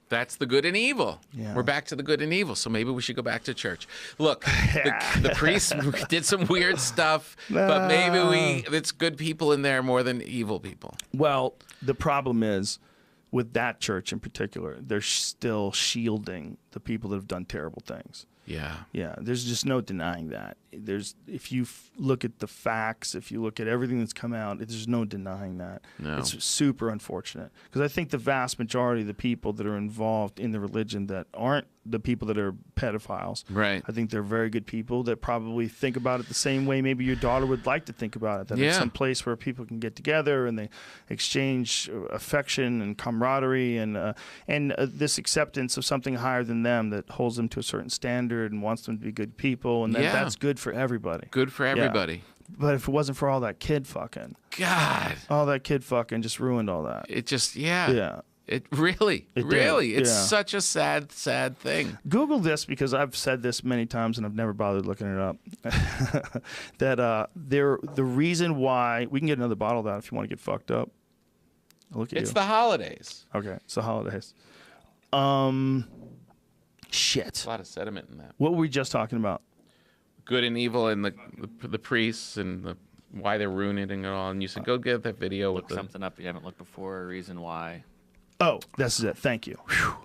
That's the good and evil. Yeah. We're back to the good and evil, so maybe we should go back to church. Look, the priests did some weird stuff, but maybe it's good people in there more than evil people. Well, the problem is, with that church in particular, they're still shielding the people that have done terrible things. Yeah. Yeah, there's just no denying that. If you look at the facts, if you look at everything that's come out, there's no denying that. No. It's super unfortunate, because I think the vast majority of the people that are involved in the religion that aren't the people that are pedophiles, Right. I think they're very good people that probably think about it the same way maybe your daughter would like to think about it, that it's some place where people can get together and they exchange affection and camaraderie and this acceptance of something higher than them that holds them to a certain standard and wants them to be good people, and that's good for everybody. Good for everybody. Yeah. But if it wasn't for all that kid fucking, God, all that kid fucking just ruined all that. it just Yeah. It really, did. it's Yeah. such a sad thing. Google this, because I've said this many times and I've never bothered looking it up. That the reason why, we can get another bottle of that if you want to get fucked up. Look at It's you. the holidays. Okay, it's the holidays. Shit. A lot of sediment in that. What were we just talking about? Good and evil, and the priests and why they're ruining it all. And you said, go get that video Look with something up you haven't looked before, a reason why. Oh, this is it. Thank you. Whew.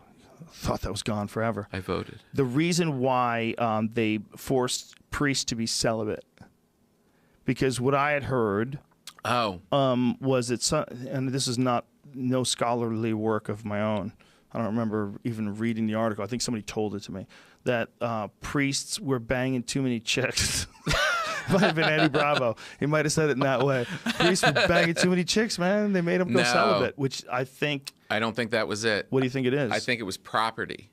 Thought that was gone forever. I voted. The reason why they forced priests to be celibate, because what I had heard was that and this is no scholarly work of my own. I don't remember even reading the article. I think somebody told it to me, that priests were banging too many chicks. Might have been Eddie Bravo. He might have said it in that way. Priests were banging too many chicks, man. They made them go celibate, which I don't think that was it. What do you think it is? I think it was property.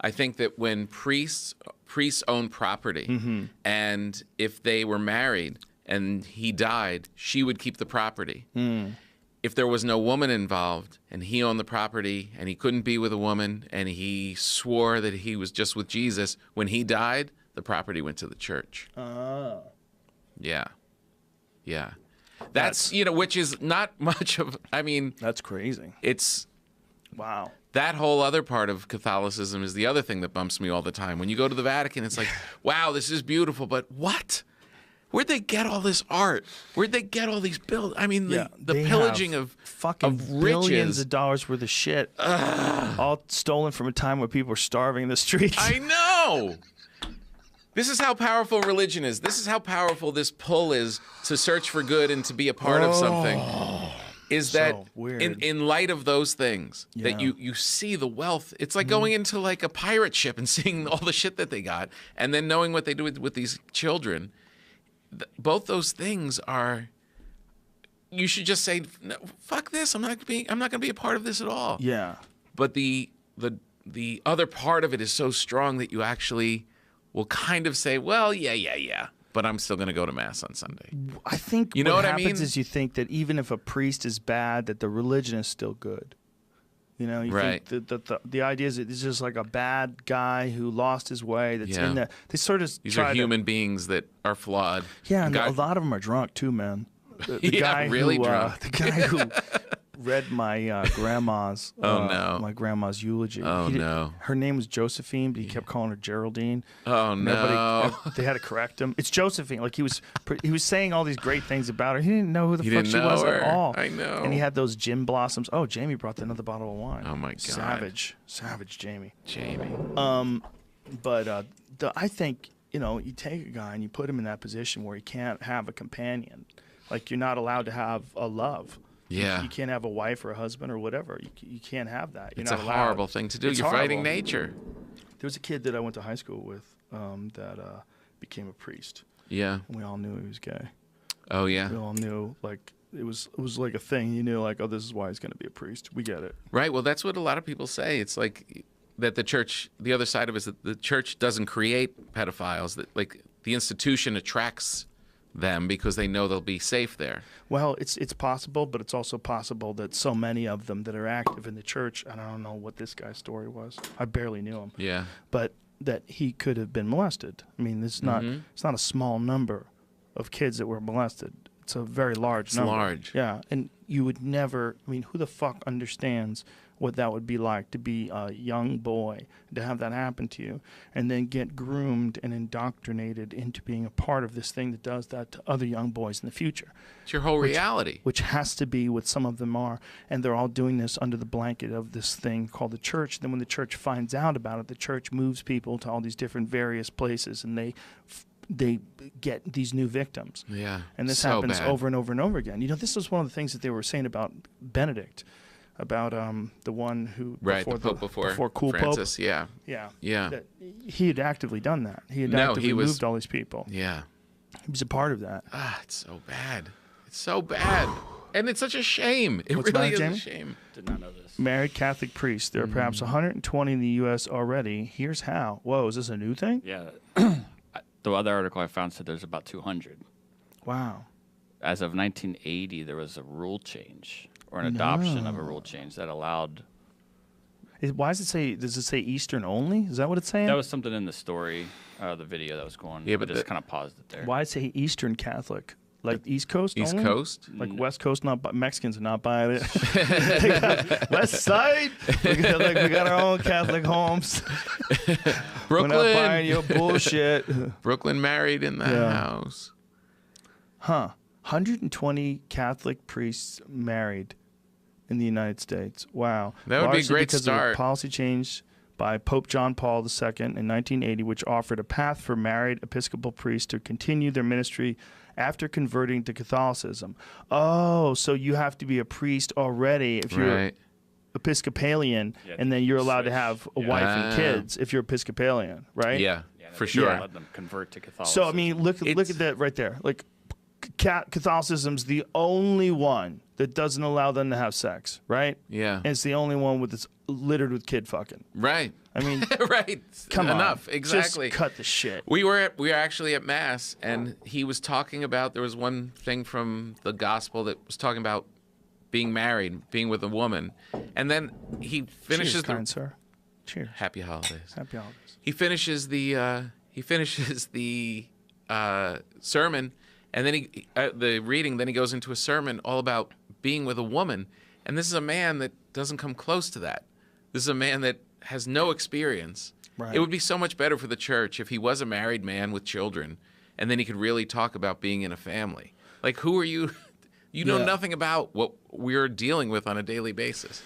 I think that when priests own property, and if they were married and he died, she would keep the property. If there was no woman involved and he owned the property and he couldn't be with a woman and he swore that he was just with Jesus, when he died, the property went to the church. Oh. Yeah. Yeah. That's which is not much of, That's crazy. It's, wow. that whole other part of Catholicism is the other thing that bumps me all the time. When you go to the Vatican, it's like, wow, this is beautiful, but what? Where'd they get all this art? Where'd they get all these build? The pillaging of fucking riches. billions of dollars worth of shit, all stolen from a time where people were starving in the streets. I know. This is how powerful religion is. This is how powerful this pull is to search for good and to be a part of something. Is that weird. in light of those things, that you see the wealth. It's like going into like a pirate ship and seeing all the shit that they got, and then knowing what they do with these children. Both those things are. You should just say, no, "Fuck this! I'm not going to be a part of this at all." Yeah. But the other part of it is so strong that you actually will kind of say, "Well, yeah, but I'm still going to go to mass on Sunday." I think you know what happens I mean? is you think that even if a priest is bad, that the religion is still good. You know, you think that the idea is it's just like a bad guy who lost his way. That's in there. They sort of these are human beings that are flawed. Yeah, and a lot of them are drunk too, man. The guy really who, drunk. The guy who read my grandma's my grandma's eulogy. Oh no. Her name was Josephine, but he kept calling her Geraldine. Oh no. They had to correct him. It's Josephine. Like he was saying all these great things about her. He didn't know who the fuck she was at all. I know. And he had those gin blossoms. Oh, Jamie brought another bottle of wine. Oh my god. Savage Jamie. But I think, you take a guy and you put him in that position where he can't have a companion. Like you're not allowed to have a love. Yeah. You can't have a wife or a husband or whatever. You can't have that. You're it's not a allowed. horrible thing to do. It's You're horrible. fighting nature. There was a kid that I went to high school with that became a priest. Yeah. And we all knew he was gay. Oh yeah. We all knew, like it was like a thing. You knew, like, oh, this is why he's going to be a priest. We get it. Right. Well, that's what a lot of people say. It's like that the church. The other side of it is that the church doesn't create pedophiles. That like the institution attracts them because they know they'll be safe there. Well, it's possible, but it's also possible that so many of them that are active in the church, and I don't know what this guy's story was. I barely knew him. Yeah. But that he could have been molested. I mean, it's not a small number of kids that were molested. It's a very large number. It's large. Yeah, and you would never. I mean, who the fuck understands what that would be like to be a young boy, to have that happen to you, and then get groomed and indoctrinated into being a part of this thing that does that to other young boys in the future. It's your whole reality. Which has to be what some of them are. And they're all doing this under the blanket of this thing called the church. Then when the church finds out about it, the church moves people to all these different various places, and they get these new victims. Yeah. And this so happens bad. over and over and over again. You know, this was one of the things that they were saying about Benedict, about the one who before Cool Francis, Pope. yeah. Yeah. That he had actively done that. He had actively moved all these people. Yeah. He was a part of that. It's so bad. It's so bad. And it's such a shame. It What's really is Jamie? a shame. Did not know this. Married Catholic priests. There are perhaps 120 in the U.S. already. Here's how. Whoa, is this a new thing? Yeah. The other article I found said there's about 200. Wow. As of 1980, there was a rule change or an adoption of a rule change that allowed. Why does it say Eastern only? Is that what it's saying? That was something in the story, the video that was going. Yeah, but I just kind of paused it there. Why does it say Eastern Catholic? Like East Coast East only? Coast? Like West Coast, Mexicans are not buying it. They got West Side, we got our own Catholic homes. Brooklyn. We're not buying your bullshit. Brooklyn married in the house. 120 Catholic priests married in the United States. Wow. That would be a great because start. of a policy change by Pope John Paul II in 1980, which offered a path for married Episcopal priests to continue their ministry after converting to Catholicism. Oh, so you have to be a priest already if you're Episcopalian, and then you're allowed to have a wife and kids if you're Episcopalian, right? Yeah, for sure. Let them convert to Catholicism. So, I mean, look at that right there. Like, Catholicism's the only one that doesn't allow them to have sex, right? Yeah. And it's the only one that's littered with kid fucking. Right. I mean, right. Come on. Enough. Exactly. Just cut the shit. We were actually at Mass, and he was talking about, there was one thing from the gospel that was talking about being married, being with a woman. And then he finishes Cheers, kind sir. Cheers. Happy holidays. Happy holidays. He finishes the sermon, and then the reading. Then he goes into a sermon all about being with a woman, and this is a man that doesn't come close to that. This is a man that has no experience. Right. It would be so much better for the church if he was a married man with children, and then he could really talk about being in a family. Like, who are you? You know nothing about what we're dealing with on a daily basis.